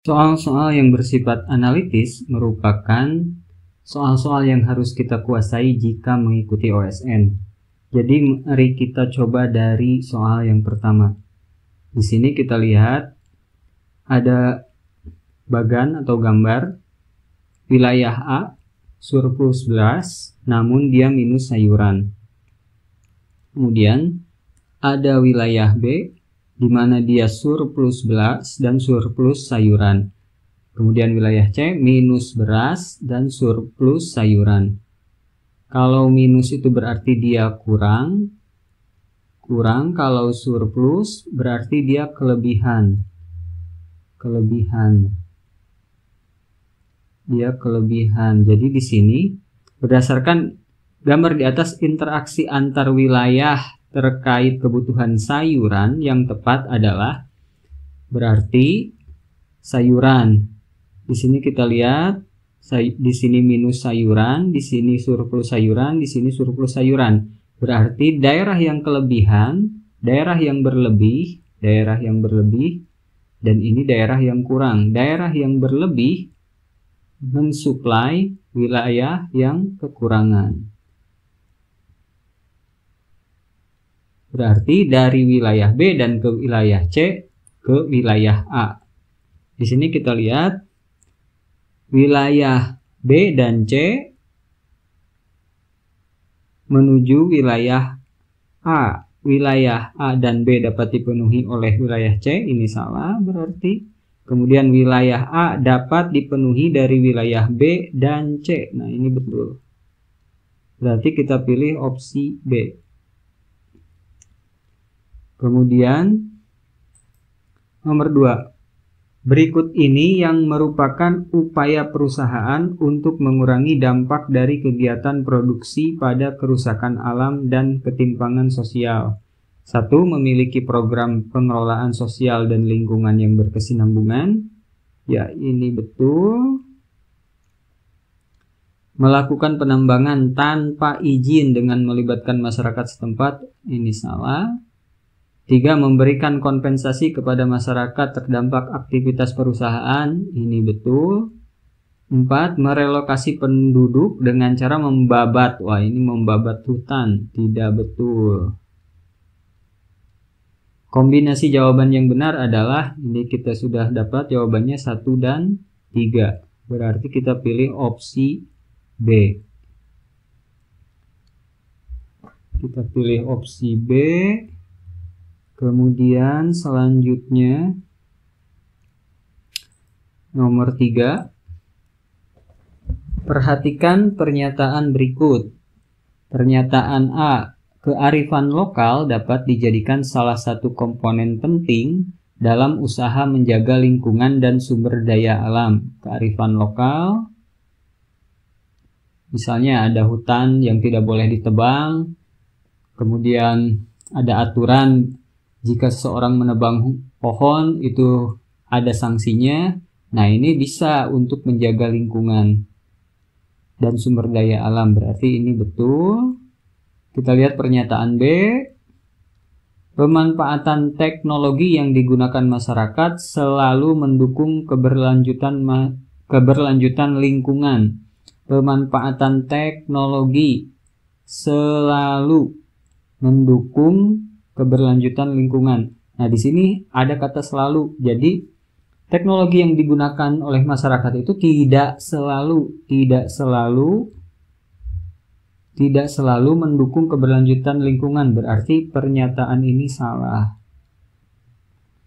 Soal-soal yang bersifat analitis merupakan soal-soal yang harus kita kuasai jika mengikuti OSN. Jadi mari kita coba dari soal yang pertama. Di sini kita lihat ada bagan atau gambar wilayah A surplus beras, namun dia minus sayuran. Kemudian ada wilayah B di mana dia surplus beras dan surplus sayuran. Kemudian wilayah C minus beras dan surplus sayuran. Kalau minus itu berarti dia kurang. Kalau surplus berarti dia kelebihan. Dia kelebihan. Jadi di sini berdasarkan gambar di atas, interaksi antar wilayah terkait kebutuhan sayuran yang tepat adalah berarti sayuran. Di sini kita lihat di sini minus sayuran, di sini surplus sayuran, di sini surplus sayuran. Berarti daerah yang kelebihan, daerah yang berlebih, dan ini daerah yang kurang. Daerah yang berlebih mensuplai wilayah yang kekurangan. Berarti dari wilayah B dan ke wilayah C ke wilayah A. Di sini kita lihat wilayah B dan C menuju wilayah A. Wilayah A dan B dapat dipenuhi oleh wilayah C, ini salah berarti. Kemudian wilayah A dapat dipenuhi dari wilayah B dan C. Nah, ini betul. Berarti kita pilih opsi B. Kemudian nomor 2. Berikut ini yang merupakan upaya perusahaan untuk mengurangi dampak dari kegiatan produksi pada kerusakan alam dan ketimpangan sosial. 1. Memiliki program pengelolaan sosial dan lingkungan yang berkesinambungan. Ya, ini betul. Melakukan penambangan tanpa izin dengan melibatkan masyarakat setempat. Ini salah. 3. Memberikan kompensasi kepada masyarakat terdampak aktivitas perusahaan. Ini betul. 4. Merelokasi penduduk dengan cara membabat. Wah, ini membabat hutan. Tidak betul. Kombinasi jawaban yang benar adalah, ini kita sudah dapat jawabannya 1 dan 3. Berarti kita pilih opsi B. Kita pilih opsi B. Kemudian selanjutnya nomor 3. Perhatikan pernyataan berikut. Pernyataan A, kearifan lokal dapat dijadikan salah satu komponen penting dalam usaha menjaga lingkungan dan sumber daya alam. Kearifan lokal, misalnya ada hutan yang tidak boleh ditebang, kemudian ada aturan jika seseorang menebang pohon itu ada sanksinya. Nah, ini bisa untuk menjaga lingkungan dan sumber daya alam. Berarti ini betul. Kita lihat pernyataan B. Pemanfaatan teknologi yang digunakan masyarakat selalu mendukung keberlanjutan lingkungan. Pemanfaatan teknologi selalu mendukung keberlanjutan lingkungan. Nah, di sini ada kata selalu. Jadi, teknologi yang digunakan oleh masyarakat itu tidak selalu mendukung keberlanjutan lingkungan. Berarti pernyataan ini salah.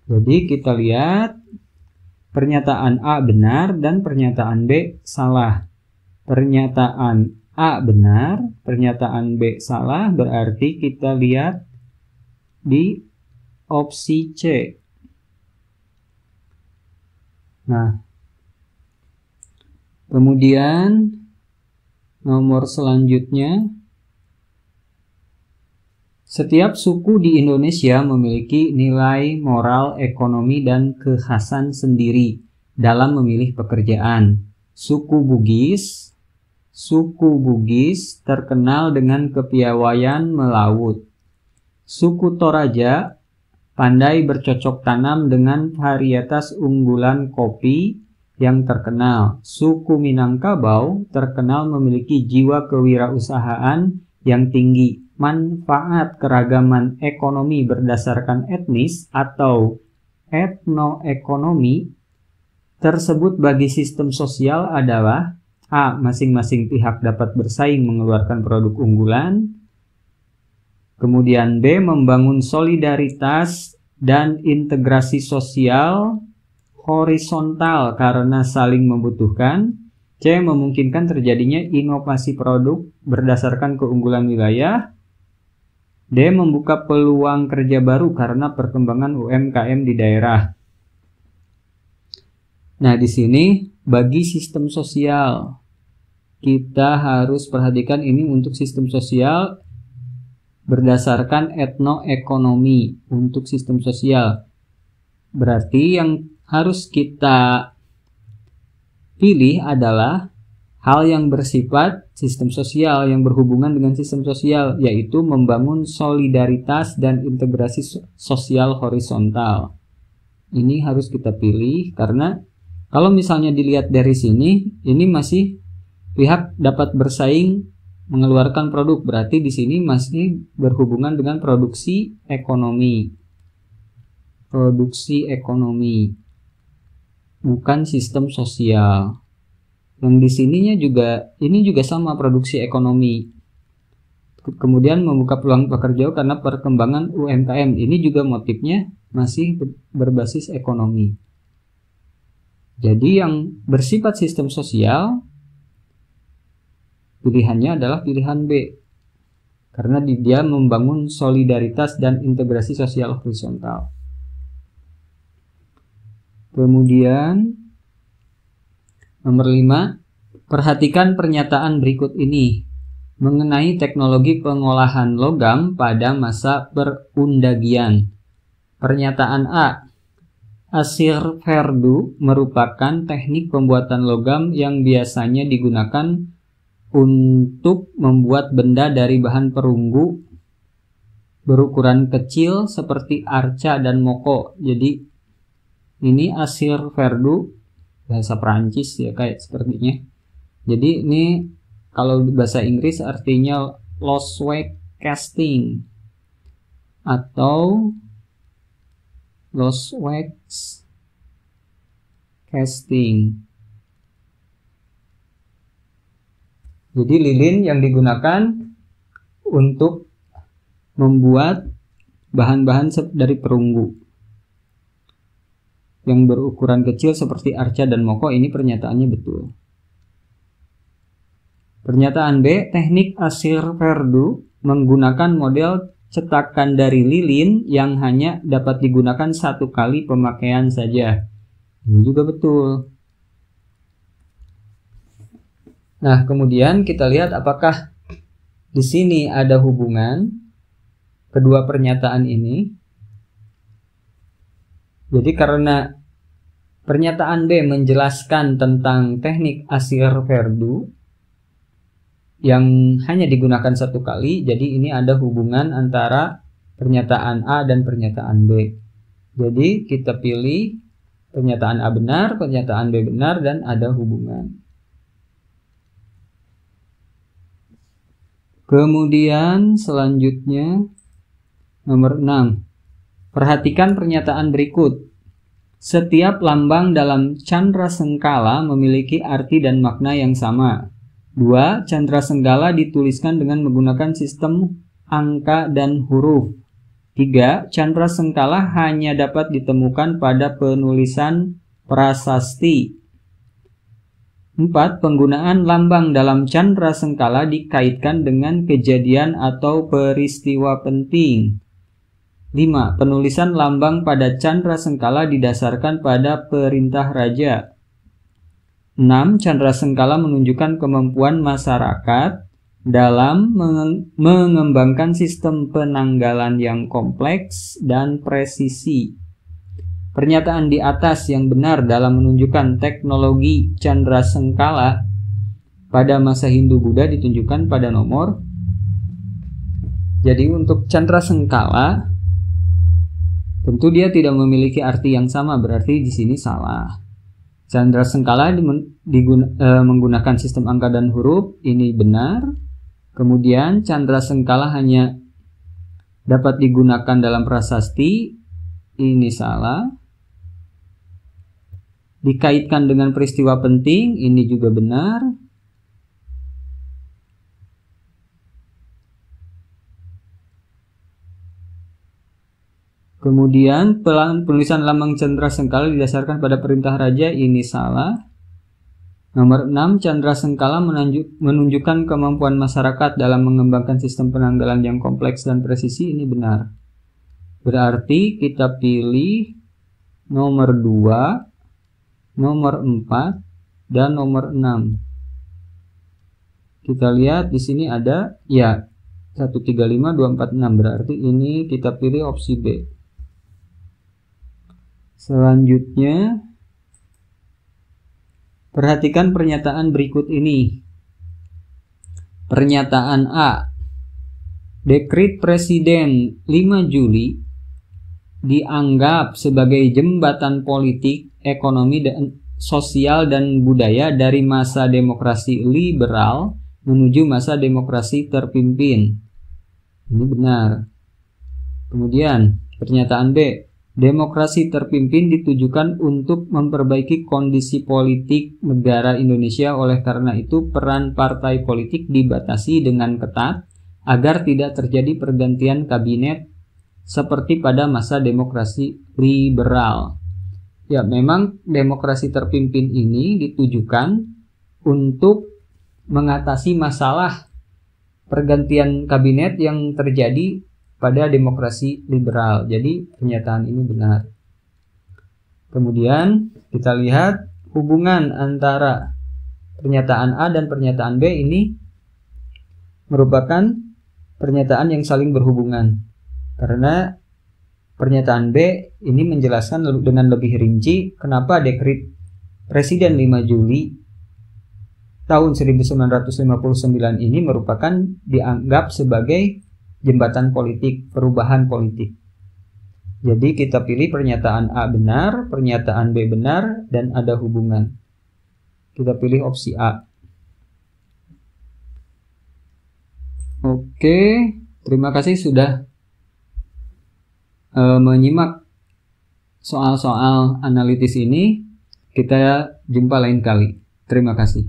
Jadi, kita lihat pernyataan A benar dan pernyataan B salah. Pernyataan A benar, pernyataan B salah, berarti kita lihat di opsi C. Nah, kemudian nomor selanjutnya, setiap suku di Indonesia memiliki nilai moral, ekonomi, dan kekhasan sendiri dalam memilih pekerjaan. Suku Bugis terkenal dengan kepiawaian melaut. Suku Toraja pandai bercocok tanam dengan varietas unggulan kopi yang terkenal. Suku Minangkabau terkenal memiliki jiwa kewirausahaan yang tinggi. Manfaat keragaman ekonomi berdasarkan etnis atau etnoekonomi tersebut bagi sistem sosial adalah: A. Masing-masing pihak dapat bersaing mengeluarkan produk unggulan. Kemudian B. Membangun solidaritas dan integrasi sosial horizontal karena saling membutuhkan. C. Memungkinkan terjadinya inovasi produk berdasarkan keunggulan wilayah. D. Membuka peluang kerja baru karena perkembangan UMKM di daerah. Nah, di sini bagi sistem sosial kita harus perhatikan ini untuk sistem sosial berdasarkan etnoekonomi untuk sistem sosial. Berarti yang harus kita pilih adalah hal yang bersifat sistem sosial yang berhubungan dengan sistem sosial, yaitu membangun solidaritas dan integrasi sosial horizontal. Ini harus kita pilih karena kalau misalnya dilihat dari sini, ini masih pihak dapat bersaing mengeluarkan produk, berarti di sini masih berhubungan dengan produksi ekonomi. Produksi ekonomi, bukan sistem sosial. Yang di sininya juga, ini juga sama produksi ekonomi. Kemudian membuka peluang pekerja karena perkembangan UMKM. Ini juga motifnya masih berbasis ekonomi. Jadi yang bersifat sistem sosial pilihannya adalah pilihan B. Karena dia membangun solidaritas dan integrasi sosial horizontal. Kemudian nomor 5, perhatikan pernyataan berikut ini mengenai teknologi pengolahan logam pada masa perundagian. Pernyataan A. Asir verdu merupakan teknik pembuatan logam yang biasanya digunakan untuk membuat benda dari bahan perunggu berukuran kecil seperti arca dan moko. Jadi ini asir verdu, bahasa Perancis ya kayak sepertinya. Jadi ini kalau bahasa Inggris artinya lost wax casting atau lost wax casting. Jadi lilin yang digunakan untuk membuat bahan-bahan dari perunggu yang berukuran kecil seperti arca dan moko. Ini pernyataannya betul. Pernyataan B, teknik asir verdu menggunakan model cetakan dari lilin yang hanya dapat digunakan satu kali pemakaian saja. Ini juga betul. Nah, kemudian kita lihat apakah di sini ada hubungan kedua pernyataan ini. Jadi karena pernyataan B menjelaskan tentang teknik asir verdu yang hanya digunakan satu kali, jadi ini ada hubungan antara pernyataan A dan pernyataan B. Jadi kita pilih pernyataan A benar, pernyataan B benar, dan ada hubungan. Kemudian selanjutnya nomor 6. Perhatikan pernyataan berikut. Setiap lambang dalam candrasengkala memiliki arti dan makna yang sama. 2. Candrasengkala dituliskan dengan menggunakan sistem angka dan huruf. 3. Candrasengkala hanya dapat ditemukan pada penulisan prasasti. 4. Penggunaan lambang dalam candrasengkala dikaitkan dengan kejadian atau peristiwa penting. 5. Penulisan lambang pada candrasengkala didasarkan pada perintah raja. 6. Candrasengkala menunjukkan kemampuan masyarakat dalam mengembangkan sistem penanggalan yang kompleks dan presisi. Pernyataan di atas yang benar dalam menunjukkan teknologi candrasengkala pada masa Hindu-Buddha ditunjukkan pada nomor. Jadi untuk candrasengkala Tentu dia tidak memiliki arti yang sama, berarti di sini salah. Candrasengkala menggunakan sistem angka dan huruf, ini benar. Kemudian candrasengkala hanya dapat digunakan dalam prasasti, ini salah. Dikaitkan dengan peristiwa penting, ini juga benar. Kemudian penulisan lambang candrasengkala didasarkan pada perintah raja, ini salah. Nomor 6, candrasengkala menunjukkan kemampuan masyarakat dalam mengembangkan sistem penanggalan yang kompleks dan presisi, ini benar. Berarti kita pilih nomor 2, nomor 4, dan nomor 6. Kita lihat di sini ada ya 1, 3, 5, 2, 4, 6. Berarti ini kita pilih opsi B. Selanjutnya, perhatikan pernyataan berikut ini. Pernyataan A. Dekret Presiden 5 Juli dianggap sebagai jembatan politik, ekonomi, dan sosial dan budaya dari masa demokrasi liberal menuju masa demokrasi terpimpin. Ini benar. Kemudian, pernyataan B. Demokrasi terpimpin ditujukan untuk memperbaiki kondisi politik negara Indonesia, oleh karena itu peran partai politik dibatasi dengan ketat agar tidak terjadi pergantian kabinet seperti pada masa demokrasi liberal. Ya, memang demokrasi terpimpin ini ditujukan untuk mengatasi masalah pergantian kabinet yang terjadi pada demokrasi liberal. Jadi pernyataan ini benar. Kemudian kita lihat hubungan antara pernyataan A dan pernyataan B ini merupakan pernyataan yang saling berhubungan. Karena pernyataan B ini menjelaskan dengan lebih rinci kenapa dekret Presiden 5 Juli tahun 1959 ini merupakan dianggap sebagai jembatan politik, perubahan politik. Jadi kita pilih pernyataan A benar, pernyataan B benar, dan ada hubungan. Kita pilih opsi A. Oke, terima kasih sudah menyimak soal-soal analitis ini. Kita jumpa lain kali. Terima kasih.